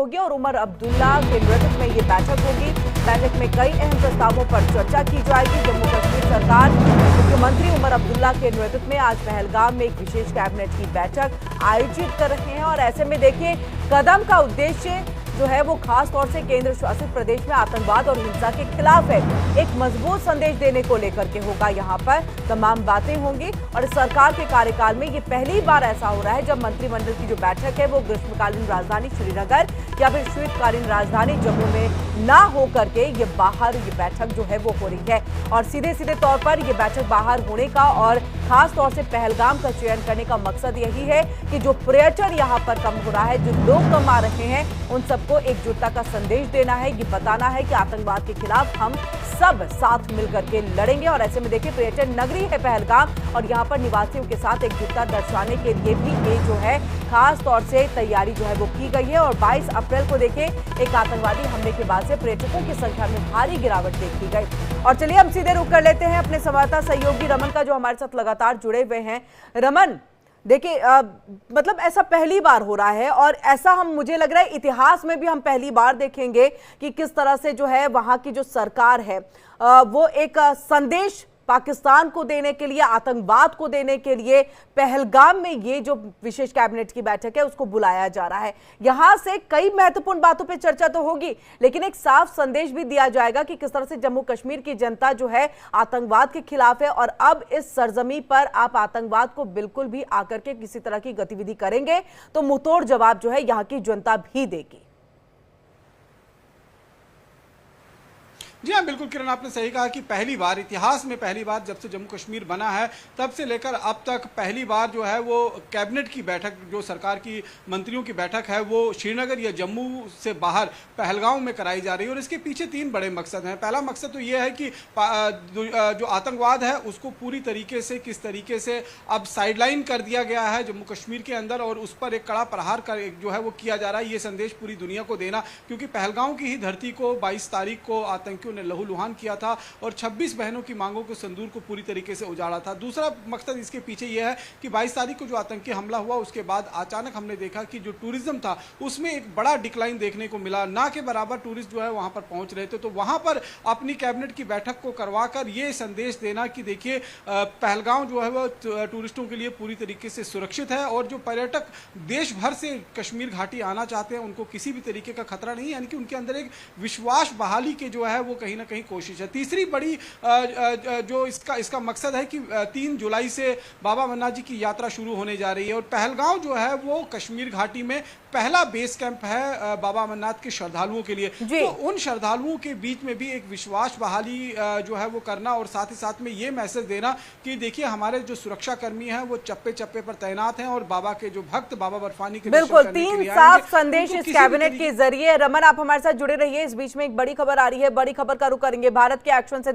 होगी और उमर अब्दुल्ला के नेतृत्व में ये बैठक होगी। बैठक में कई अहम प्रस्तावों पर चर्चा की जाएगी। जम्मू कश्मीर सरकार मुख्यमंत्री उमर अब्दुल्ला के नेतृत्व में आज पहलगाम में एक विशेष कैबिनेट की बैठक आयोजित कर रहे हैं और ऐसे में देखिए कदम का उद्देश्य जो है वो खास तौर से केंद्र शासित प्रदेश में आतंकवाद और हिंसा के खिलाफ है। एक मजबूत संदेश देने को लेकर के होगा। यहाँ पर तमाम बातें होंगी और सरकार के कार्यकाल में ये पहली बार ऐसा हो रहा है जब मंत्रिमंडल की जो बैठक है वो ग्रीष्मकालीन राजधानी श्रीनगर या फिर शीतकालीन राजधानी जम्मू में ना हो करके ये बाहर ये बैठक जो है वो हो रही है। और सीधे सीधे तौर पर ये बैठक बाहर होने का और खास तौर से पहलगाम का चयन करने का मकसद यही है कि जो पर्यटन यहाँ पर कम हो रहा है, जो लोग कम आ रहे हैं, उन सबको एकजुटता का संदेश देना है। ये बताना है कि आतंकवाद के खिलाफ हम सब साथ मिलकर के लड़ेंगे। और ऐसे में देखिए पर्यटन नगरी है पहलगाम और यहाँ पर निवासियों के साथ एकजुटता दर्शाने के लिए भी ये जो है खास तौर से तैयारी जो है वो की गई है। और 22 अप्रैल को देखिए एक आतंकवादी हमले के बाद से पर्यटकों की संख्या में भारी गिरावट देखी गई। और चलिए हम सीधे रुख कर लेते हैं अपने संवाददाता सहयोगी रमन का, जो हमारे साथ लगातार जुड़े हुए हैं। रमन, देखिए मतलब ऐसा पहली बार हो रहा है और ऐसा मुझे लग रहा है इतिहास में भी हम पहली बार देखेंगे कि किस तरह से जो है वहां की जो सरकार है वो एक संदेश पाकिस्तान को देने के लिए, आतंकवाद को देने के लिए पहलगाम में ये जो विशेष कैबिनेट की बैठक है उसको बुलाया जा रहा है। यहां से कई महत्वपूर्ण बातों पे चर्चा तो होगी लेकिन एक साफ संदेश भी दिया जाएगा कि किस तरह से जम्मू कश्मीर की जनता जो है आतंकवाद के खिलाफ है और अब इस सरजमी पर आप आतंकवाद को बिल्कुल भी आकर के किसी तरह की गतिविधि करेंगे तो मुंहतोड़ जवाब जो है यहाँ की जनता भी देगी। जी हाँ, बिल्कुल किरण, आपने सही कहा कि पहली बार, इतिहास में पहली बार जब से जम्मू कश्मीर बना है तब से लेकर अब तक पहली बार जो है वो कैबिनेट की बैठक, जो सरकार की मंत्रियों की बैठक है वो श्रीनगर या जम्मू से बाहर पहलगाम में कराई जा रही है। और इसके पीछे 3 बड़े मकसद हैं। पहला मकसद तो ये है कि जो आतंकवाद है उसको पूरी तरीके से, किस तरीके से अब साइडलाइन कर दिया गया है जम्मू कश्मीर के अंदर और उस पर एक कड़ा प्रहार कर जो है वो किया जा रहा है। ये संदेश पूरी दुनिया को देना, क्योंकि पहलगाम की ही धरती को 22 तारीख को आतंकियों ने लहूलुहान किया था और 26 बहनों की मांगों को, संदूर को पूरी तरीके से उजाड़ा था। दूसरा मकसद इसके पीछे यह है कि 22 तारीख को जो आतंकी हमला हुआ उसके बाद अचानक हमने देखा कि जो टूरिज्म था उसमें एक बड़ा डिक्लाइन देखने को मिला। ना के बराबर टूरिस्ट जो है वहां पर पहुंच रहे थे। तो वहां पर अपनी कैबिनेट की बैठक को करवाकर ये संदेश देना कि देखिए पहलगाम जो है वो टूरिस्टों के लिए पूरी तरीके से सुरक्षित है और जो पर्यटक देश भर से कश्मीर घाटी आना चाहते हैं उनको किसी भी तरीके का खतरा नहीं है, यानी कि उनके अंदर एक विश्वास बहाली के जो है वो कहीं ना कहीं कोशिश है। तीसरी बड़ी जो इसका मकसद है कि 3 जुलाई से बाबा अमरनाथ जी की यात्रा शुरू होने जा रही है और पहलगाम जो है वो कश्मीर घाटी में पहला बेस कैंप है बाबा अमरनाथ के श्रद्धालुओं के लिए। तो उन श्रद्धालुओं के बीच में भी एक विश्वास बहाली जो है वो करना और साथ ही साथ में ये मैसेज देना कि देखिए हमारे जो सुरक्षा कर्मी हैं वो चप्पे चप्पे पर तैनात हैं और बाबा के जो भक्त बाबा बर्फानी के बिल्कुल 3 साफ संदेश इस कैबिनेट के जरिए। रमन, आप हमारे साथ जुड़े रहिए। इस बीच में एक बड़ी खबर आ रही है, बड़ी खबर का रुख करेंगे भारत के एक्शन से।